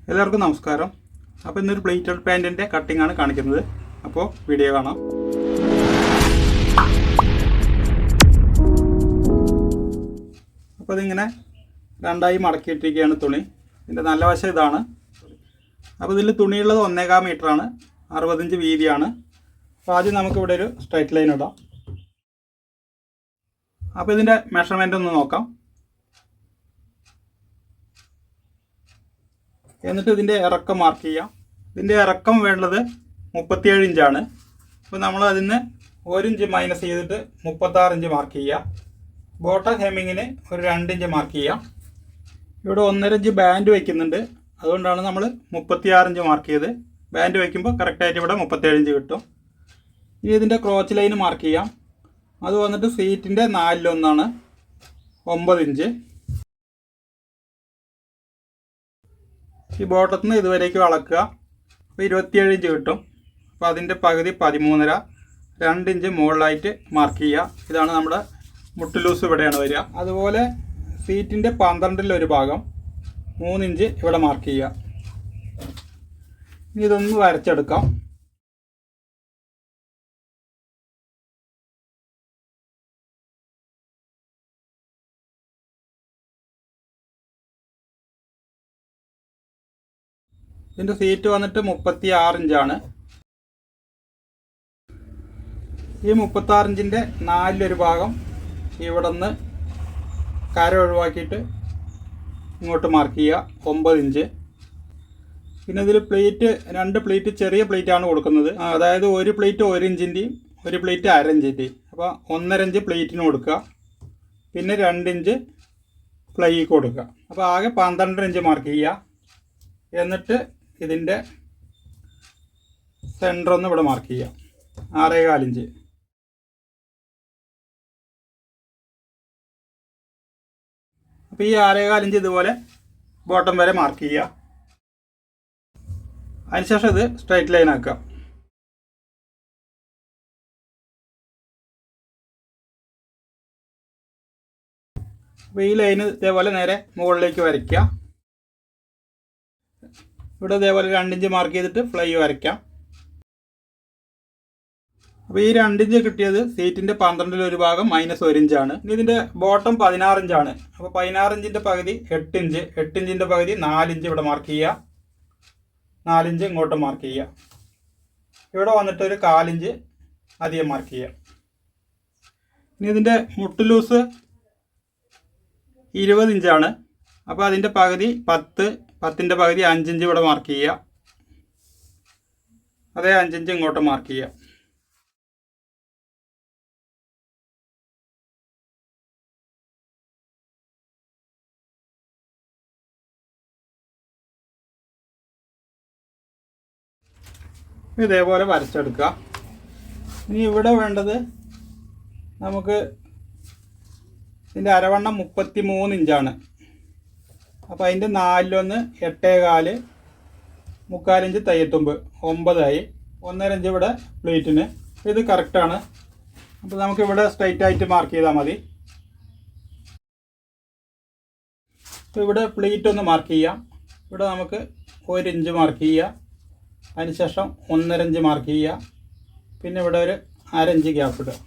എല്ലാവർക്കും നമസ്കാരം. അപ്പോൾ ഇന്നൊരു പ്ലേറ്റഡ് പാൻറ്റിൻ്റെ കട്ടിംഗ് ആണ് കാണിക്കുന്നത്. അപ്പോൾ വീഡിയോ കാണാം. അപ്പോൾ ഇതിങ്ങനെ രണ്ടായി മടക്കിയിട്ടിരിക്കുകയാണ് തുണി. ഇതിൻ്റെ നല്ല വശം ഇതാണ്. അപ്പോൾ ഇതിൽ തുണിയുള്ളത് 1.25 മീറ്ററാണ്, 60 ഇഞ്ച് വീതിയാണ്. അപ്പോൾ ആദ്യം നമുക്കിവിടെ ഒരു സ്ട്രൈറ്റ് ലൈൻ ഇടാം. അപ്പോൾ ഇതിൻ്റെ മെഷർമെൻ്റ് ഒന്ന് നോക്കാം. എന്നിട്ട് ഇതിൻ്റെ ഇറക്കം മാർക്ക് ചെയ്യാം. ഇതിൻ്റെ ഇറക്കം വേണ്ടത് 37 ഇഞ്ചാണ്. അപ്പോൾ നമ്മൾ അതിന് 1 ഇഞ്ച് മൈനസ് ചെയ്തിട്ട് 36 ഇഞ്ച് മാർക്ക് ചെയ്യുക. ബോട്ടം ഹെമ്മിങ്ങിന് ഒരു 2 ഇഞ്ച് മാർക്ക് ചെയ്യാം. ഇവിടെ 1.5 ഇഞ്ച് ബാൻഡ് വയ്ക്കുന്നുണ്ട്, അതുകൊണ്ടാണ് നമ്മൾ 36 ഇഞ്ച് മാർക്ക് ചെയ്ത്. ബാൻഡ് വയ്ക്കുമ്പോൾ കറക്റ്റായിട്ട് ഇവിടെ 37 ഇഞ്ച് കിട്ടും. ഇനി ഇതിൻ്റെ ക്രോച്ച് ലൈൻ മാർക്ക് ചെയ്യാം. അത് വന്നിട്ട് സീറ്റിൻ്റെ 4/1 9 ഇഞ്ച്. ഈ ബോട്ടത്തിൽ നിന്ന് ഇതുവരേക്ക് അളക്കുക. അപ്പോൾ 27 ഇഞ്ച് കിട്ടും. അപ്പോൾ അതിൻ്റെ പകുതി 13.5, 2 ഇഞ്ച് മുകളിലായിട്ട് മാർക്ക് ചെയ്യുക. ഇതാണ് നമ്മുടെ മുട്ട് ലൂസ് ഇവിടെയാണ് വരിക. അതുപോലെ സീറ്റിൻ്റെ 12 ഭാഗം 3 ഇഞ്ച് ഇവിടെ മാർക്ക് ചെയ്യുക. ഇനി ഇതൊന്ന് വരച്ചെടുക്കാം. ഇതിൻ്റെ സീറ്റ് വന്നിട്ട് 36 ഇഞ്ചാണ്. ഈ 36 ഇഞ്ചിൻ്റെ 4 ഭാഗം ഇവിടെ നിന്ന് കര ഒഴിവാക്കിയിട്ട് ഇങ്ങോട്ട് മാർക്ക് ചെയ്യുക, 9 ഇഞ്ച്. പിന്നെ ഇതിൽ പ്ലേറ്റ് 2 പ്ലേറ്റ് ചെറിയ പ്ലേറ്റാണ് കൊടുക്കുന്നത്. അതായത് ഒരു പ്ലേറ്റ് 1 ഇഞ്ചിൻ്റെയും ഒരു പ്ലേറ്റ് 1/2 ഇഞ്ചിൻ്റെയും. അപ്പോൾ 1.5 ഇഞ്ച് പ്ലേറ്റിന് കൊടുക്കുക, പിന്നെ 2 ഇഞ്ച് ഫ്ലൈക്ക് കൊടുക്കുക. അപ്പോൾ ആകെ 12 ഇഞ്ച് മാർക്ക് ചെയ്യുക. എന്നിട്ട് ഇതിൻ്റെ സെൻറ്റർ ഒന്ന് ഇവിടെ മാർക്ക് ചെയ്യാം, 6.25 ഇഞ്ച്. അപ്പോൾ ഈ 6.25 ഇഞ്ച് ഇതുപോലെ ബോട്ടം വരെ മാർക്ക് ചെയ്യുക. അതിനുശേഷം ഇത് സ്ട്രൈറ്റ് ലൈൻ ആക്കുക. അപ്പോൾ ഈ ലൈന് ഇതേപോലെ നേരെ മുകളിലേക്ക് വരയ്ക്കുക. ഇവിടെ ഇതേപോലെ 2 ഇഞ്ച് മാർക്ക് ചെയ്തിട്ട് ഫ്ലൈ വരയ്ക്കാം. അപ്പോൾ ഈ 2 ഇഞ്ച് കിട്ടിയത് സീറ്റിൻ്റെ 12 ഭാഗം -1 ഇഞ്ചാണ്. ഇനി ഇതിൻ്റെ ബോട്ടം 16 ഇഞ്ചാണ്. അപ്പോൾ 16 ഇഞ്ചിൻ്റെ പകുതി 8 ഇഞ്ച്, 8 ഇഞ്ചിൻ്റെ പകുതി 4 ഇഞ്ച് ഇവിടെ മാർക്ക് ചെയ്യുക, 4 ഇഞ്ച് ഇങ്ങോട്ട് മാർക്ക് ചെയ്യുക. ഇവിടെ വന്നിട്ട് ഒരു 1/4 ഇഞ്ച് അധികം മാർക്ക് ചെയ്യുക. ഇനി ഇതിൻ്റെ മുട്ട് ലൂസ് 20 ഇഞ്ചാണ്. അപ്പോൾ അതിൻ്റെ പകുതി 10, 10ൻ്റെ പകുതി 5 ഇഞ്ച് ഇവിടെ മാർക്ക് ചെയ്യുക, അതേ 5 ഇഞ്ച് ഇങ്ങോട്ട് മാർക്ക് ചെയ്യുക. ഇതേപോലെ വരച്ചെടുക്കുക. ഇനി ഇവിടെ വേണ്ടത് നമുക്ക് ഇതിൻ്റെ അരവണ്ണം 33 ഇഞ്ചാണ്. അപ്പോൾ അതിൻ്റെ 4/1 8.25, 3/4 ഇഞ്ച് തയ്യത്തുമ്പ് 9 ആയി, 1.5 ഇഞ്ച് ഇവിടെ പ്ലേറ്റിന്. ഇത് കറക്റ്റാണ്. അപ്പോൾ നമുക്കിവിടെ സ്ട്രൈറ്റ് ആയിട്ട് മാർക്ക് ചെയ്താൽ മതി. അപ്പോൾ ഇവിടെ പ്ലേറ്റ് ഒന്ന് മാർക്ക് ചെയ്യാം. ഇവിടെ നമുക്ക് 1 ഇഞ്ച് മാർക്ക് ചെയ്യുക, അതിനുശേഷം 1.5 ഇഞ്ച് മാർക്ക് ചെയ്യുക, പിന്നെ ഇവിടെ ഒരു 1/2 ഇഞ്ച് ഗ്യാപ്പ് ഇടുക.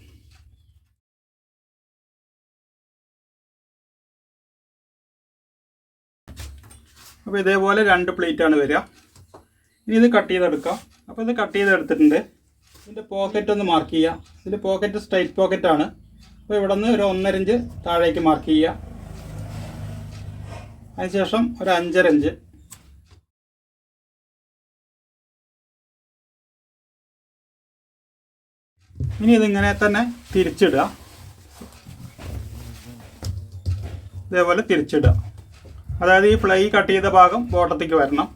അപ്പോൾ ഇതേപോലെ 2 പ്ലേറ്റാണ് വരിക. ഇനി ഇത് കട്ട് ചെയ്തെടുക്കാം. അപ്പോൾ ഇത് കട്ട് ചെയ്തെടുത്തിട്ടുണ്ട്. ഇതിൻ്റെ പോക്കറ്റ് ഒന്ന് മാർക്ക് ചെയ്യുക. ഇതിൻ്റെ പോക്കറ്റ് സ്ട്രൈറ്റ് പോക്കറ്റാണ്. അപ്പോൾ ഇവിടെ നിന്ന് ഒരു 1.5 ഇഞ്ച് താഴേക്ക് മാർക്ക് ചെയ്യുക, അതിനുശേഷം ഒരു 5.5 ഇഞ്ച്. ഇനി ഇതിങ്ങനെ തന്നെ തിരിച്ചിടുക, ഇതേപോലെ തിരിച്ചിടുക. അതായത് ഈ ഫ്ലൈ കട്ട് ചെയ്ത ഭാഗം ബോട്ടത്തേക്ക് വരണം.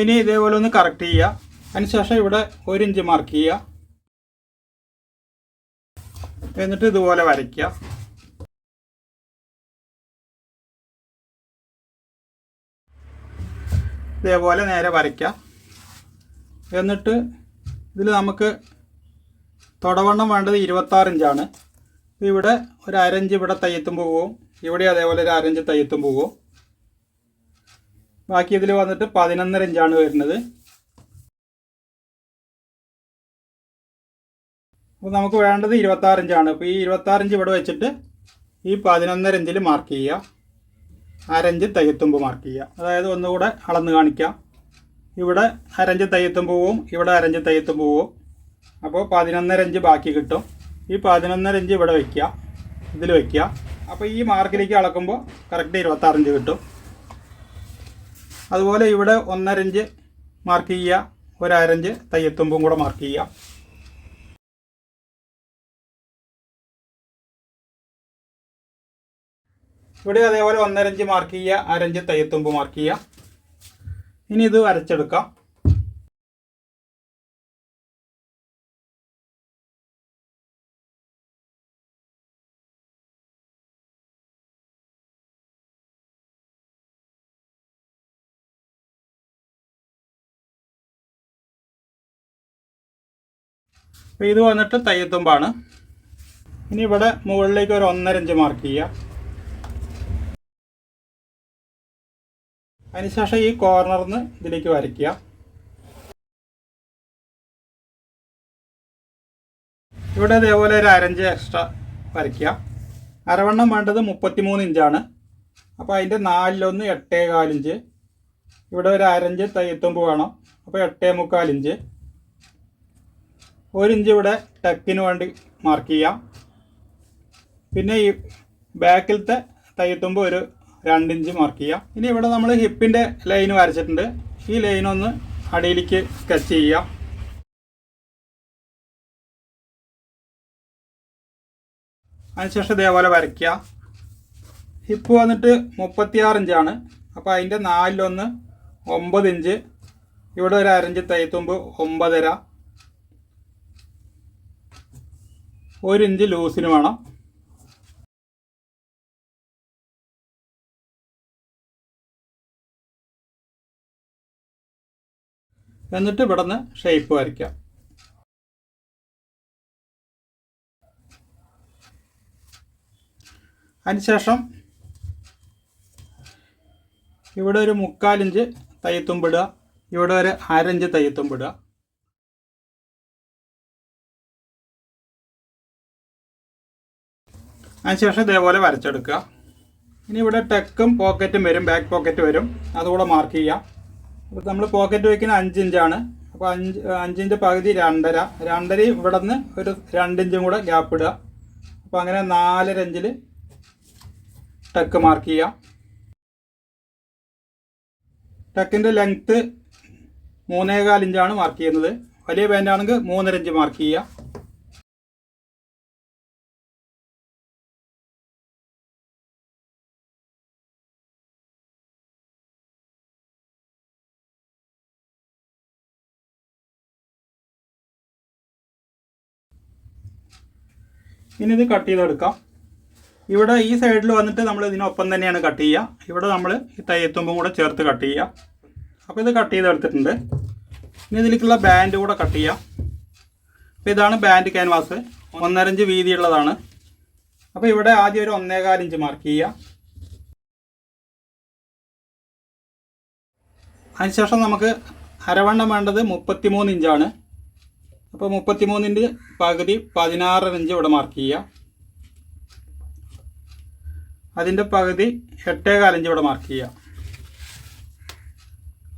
ഇനി ഇതേപോലെ ഒന്ന് കറക്റ്റ് ചെയ്യുക. അതിനുശേഷം ഇവിടെ 1 ഇഞ്ച് മാർക്ക് ചെയ്യുക, എന്നിട്ട് ഇതുപോലെ വരയ്ക്കുക. ഇതേപോലെ നേരെ വരയ്ക്കുക. എന്നിട്ട് ഇതിൽ നമുക്ക് തുടവണ്ണം വേണ്ടത് 26 ഇഞ്ചാണ്. ഇവിടെ ഒരു അരഞ്ച് ഇവിടെ തയ്യെത്തുമ്പോൾ പോവും, ഇവിടെ അതേപോലെ ഒരു അരഞ്ച് തയ്യെത്തുമ്പോൾ പോവും. ബാക്കി ഇതിൽ വന്നിട്ട് 11.5 ഇഞ്ചാണ് വരുന്നത്. അപ്പോൾ നമുക്ക് വേണ്ടത് 26 ഇഞ്ചാണ്. അപ്പോൾ ഈ 26 ഇഞ്ച് ഇവിടെ വെച്ചിട്ട് ഈ 11.5 ഇഞ്ചിൽ മാർക്ക് ചെയ്യുക, അരഞ്ച് തയ്യെത്തുമ്പോൾ മാർക്ക് ചെയ്യുക. അതായത് ഒന്നുകൂടെ അളന്ന് കാണിക്കാം. ഇവിടെ അരഞ്ച് തയ്യെത്തുമ്പോൾ പോവും, ഇവിടെ അരഞ്ച് തയ്യെത്തുമ്പോൾ പോവും. അപ്പോൾ 11.5 ഇഞ്ച് ബാക്കി കിട്ടും. ഈ 11.5 ഇഞ്ച് ഇവിടെ വയ്ക്കുക, ഇതിൽ വയ്ക്കുക. അപ്പോൾ ഈ മാർക്കിലേക്ക് അളക്കുമ്പോൾ കറക്റ്റ് 26 ഇഞ്ച് കിട്ടും. അതുപോലെ ഇവിടെ 1.5 ഇഞ്ച് മാർക്ക് ചെയ്യുക, ഒരു അരഞ്ച് തയ്യെത്തുമ്പോൾ കൂടെ മാർക്ക് ചെയ്യുക. ഇവിടെ അതേപോലെ 1.5 ഇഞ്ച് മാർക്ക് ചെയ്യുക, അരഞ്ച് തയ്യെത്തുമ്പോൾ മാർക്ക് ചെയ്യുക. ഇനി ഇത് വരച്ചെടുക്കാം. അപ്പോൾ ഇത് വന്നിട്ട് തയ്യെത്തുമ്പാണ്. ഇനി ഇവിടെ മുകളിലേക്ക് ഒരു 1.5 ഇഞ്ച് മാർക്ക് ചെയ്യുക. അതിനുശേഷം ഈ കോർണറിൽ നിന്ന് ഇതിലേക്ക് വരയ്ക്കുക. ഇവിടെ അതേപോലെ ഒരു അരഞ്ച് എക്സ്ട്രാ വരയ്ക്കുക. അരവണ്ണം വേണ്ടത് 33 ഇഞ്ചാണ്. അപ്പോൾ അതിൻ്റെ 4/1 8.25 ഇഞ്ച്. ഇവിടെ ഒരു അരഞ്ച് തയ്യെത്തുമ്പോൾ വേണം, അപ്പോൾ 8.25 ഇഞ്ച്. 1 ഇഞ്ച് ഇവിടെ ടക്കിന് വേണ്ടി മാർക്ക് ചെയ്യാം. പിന്നെ ഈ ബാക്കിലത്തെ തയ്യെത്തുമ്പോൾ ഒരു 2 ഇഞ്ച് മാർക്ക് ചെയ്യാം. ഇനി ഇവിടെ നമ്മൾ ഹിപ്പിൻ്റെ ലൈൻ വരച്ചിട്ടുണ്ട്. ഈ ലൈനൊന്ന് അടിയിലേക്ക് സ്കെച്ച് ചെയ്യാം. അതിനുശേഷം ഇതേപോലെ വരയ്ക്കുക. ഹിപ്പ് വന്നിട്ട് 36 ഇഞ്ചാണ്. അപ്പോൾ അതിൻ്റെ 4/1 9 ഇഞ്ച്. ഇവിടെ ഒരു അരഞ്ച് തയ്യെത്തുമ്പോൾ 9.5. 1 ഇഞ്ച് ലൂസിന് വേണം. എന്നിട്ട് ഇവിടെ നിന്ന് ഷേപ്പ് വരയ്ക്കാം. അതിനുശേഷം ഇവിടെ ഒരു 3/4 ഇഞ്ച് തയ്യെത്തുമ്പിടുക, ഇവിടെ ഒരു അരഞ്ച് തയ്യെത്തുമ്പിടുക. അതിനുശേഷം ഇതേപോലെ വരച്ചെടുക്കുക. ഇനി ഇവിടെ ടെക്കും പോക്കറ്റും വരും, ബാക്ക് പോക്കറ്റ് വരും, അതുകൂടെ മാർക്ക് ചെയ്യാം. അപ്പോൾ നമ്മൾ പോക്കറ്റ് വയ്ക്കുന്ന 5 ഇഞ്ചാണ്. അപ്പോൾ 5 ഇഞ്ച് പകുതി 2.5 ഇവിടെ നിന്ന് ഒരു 2 ഇഞ്ചും കൂടെ ഗ്യാപ്പ് ഇടുക. അപ്പോൾ അങ്ങനെ 4.5 ഇഞ്ചിൽ ടെക്ക് മാർക്ക് ചെയ്യാം. ടെക്കിൻ്റെ ലെങ്ത്ത് 3.25 ഇഞ്ചാണ് മാർക്ക് ചെയ്യുന്നത്. വലിയ പാൻ്റാണെങ്കിൽ 3.5 ഇഞ്ച് മാർക്ക് ചെയ്യുക. ഇനി ഇത് കട്ട് ചെയ്തെടുക്കാം. ഇവിടെ ഈ സൈഡിൽ വന്നിട്ട് നമ്മൾ ഇതിനൊപ്പം തന്നെയാണ് കട്ട് ചെയ്യുക. ഇവിടെ നമ്മൾ ഈ തയ്യെത്തുമ്പും കൂടെ ചേർത്ത് കട്ട് ചെയ്യുക. അപ്പോൾ ഇത് കട്ട് ചെയ്തെടുത്തിട്ടുണ്ട്. ഇനി ഇതിലേക്കുള്ള ബാൻഡ് കൂടെ കട്ട് ചെയ്യാം. അപ്പോൾ ഇതാണ് ബാൻഡ് ക്യാൻവാസ്, 1.5 ഇഞ്ച് വീതിയുള്ളതാണ്. അപ്പോൾ ഇവിടെ ആദ്യം ഒരു 1.25 ഇഞ്ച് മാർക്ക് ചെയ്യുക. അതിനുശേഷം നമുക്ക് അരവണ്ണം വേണ്ടത് 33 ഇഞ്ചാണ്. അപ്പോൾ 33ൻ്റെ പകുതി 16.5 ഇഞ്ച് ഇവിടെ മാർക്ക് ചെയ്യുക. അതിൻ്റെ പകുതി 8.25 ഇഞ്ച് ഇവിടെ മാർക്ക് ചെയ്യുക.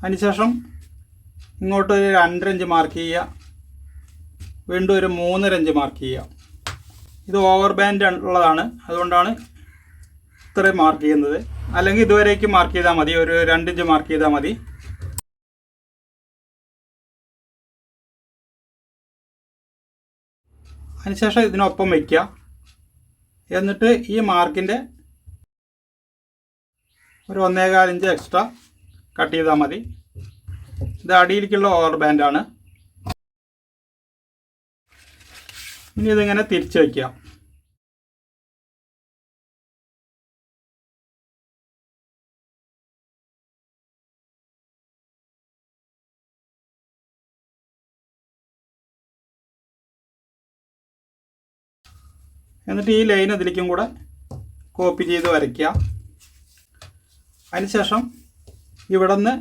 അതിനുശേഷം ഇങ്ങോട്ട് ഒരു 2.5 ഇഞ്ച് മാർക്ക് ചെയ്യുക. വീണ്ടും ഒരു 3.5 ഇഞ്ച് മാർക്ക് ചെയ്യുക. ഇത് ഓവർ ബാൻഡ് ഉള്ളതാണ്, അതുകൊണ്ടാണ് ഇത്രയും മാർക്ക് ചെയ്യുന്നത്. അല്ലെങ്കിൽ ഇതുവരേക്ക് മാർക്ക് ചെയ്താൽ മതി, ഒരു 2 ഇഞ്ച് മാർക്ക് ചെയ്താൽ മതി. അതിനുശേഷം ഇതിനൊപ്പം വയ്ക്കുക. എന്നിട്ട് ഈ മാർക്കിൻ്റെ ഒരു 1.25 ഇഞ്ച് എക്സ്ട്രാ കട്ട് ചെയ്താൽ മതി. ഇത് അടിയിലേക്കുള്ള ഓവർ ബാൻഡാണ്. ഇനി ഇതിങ്ങനെ തിരിച്ച് വയ്ക്കുക. എന്നിട്ട് ഈ ലൈൻ ഇതിലേക്കും കൂടെ കോപ്പി ചെയ്ത് വരയ്ക്കുക. അതിനുശേഷം ഇവിടെ നിന്ന്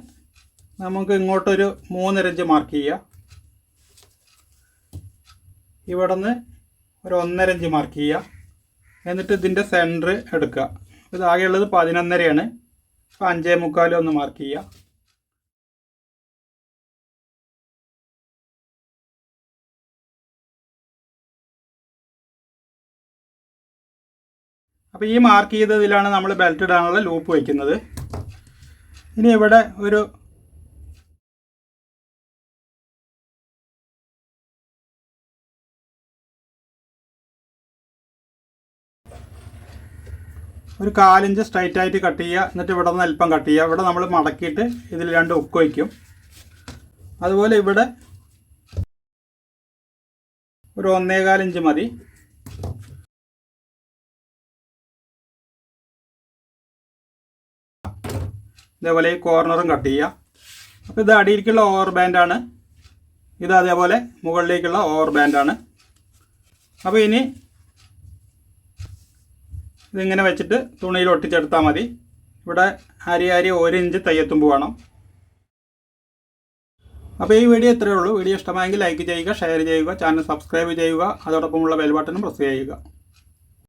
നമുക്ക് ഇങ്ങോട്ടൊരു 3.5 ഇഞ്ച് മാർക്ക് ചെയ്യുക. ഇവിടെ നിന്ന് ഒരു 1.5 ഇഞ്ച് മാർക്ക് ചെയ്യുക. എന്നിട്ട് ഇതിൻ്റെ സെൻറ്റർ എടുക്കുക. ഇത് ആകെയുള്ളത് 11.5 അപ്പോൾ 5.25 ഒന്ന് മാർക്ക് ചെയ്യുക. അപ്പോൾ ഈ മാർക്ക് ചെയ്തതിലാണ് നമ്മൾ ബെൽറ്റ് ഇടാനുള്ള ലൂപ്പ് വയ്ക്കുന്നത്. ഇനി ഇവിടെ ഒരു 1/4 ഇഞ്ച് സ്ട്രൈറ്റ് ആയിട്ട് കട്ട് ചെയ്യുക. എന്നിട്ട് ഇവിടെ നിന്ന് അല്പം കട്ട് ചെയ്യുക. ഇവിടെ നമ്മൾ മടക്കിയിട്ട് ഇതിൽ 2 ഹുക്ക് വയ്ക്കും. അതുപോലെ ഇവിടെ ഒരു 1.25 ഇഞ്ച് മതി. ഇതേപോലെ ഈ കോർണറും കട്ട് ചെയ്യുക. അപ്പോൾ ഇത് അടിയിലേക്കുള്ള ഓവർ ബാൻഡാണ്, ഇത് അതേപോലെ മുകളിലേക്കുള്ള ഓവർ ബാൻഡാണ്. അപ്പോൾ ഇനി ഇതിങ്ങനെ വെച്ചിട്ട് തുണിയിൽ ഒട്ടിച്ചെടുത്താൽ മതി. ഇവിടെ അരി 1 ഇഞ്ച് തയ്യത്തുമ്പ് വേണം. അപ്പോൾ ഈ വീഡിയോ ഇത്രയേ ഉള്ളൂ. വീഡിയോ ഇഷ്ടമായെങ്കിൽ ലൈക്ക് ചെയ്യുക, ഷെയർ ചെയ്യുക, ചാനൽ സബ്സ്ക്രൈബ് ചെയ്യുക, അതോടൊപ്പമുള്ള ബെൽ ബട്ടണും പ്രസ് ചെയ്യുക.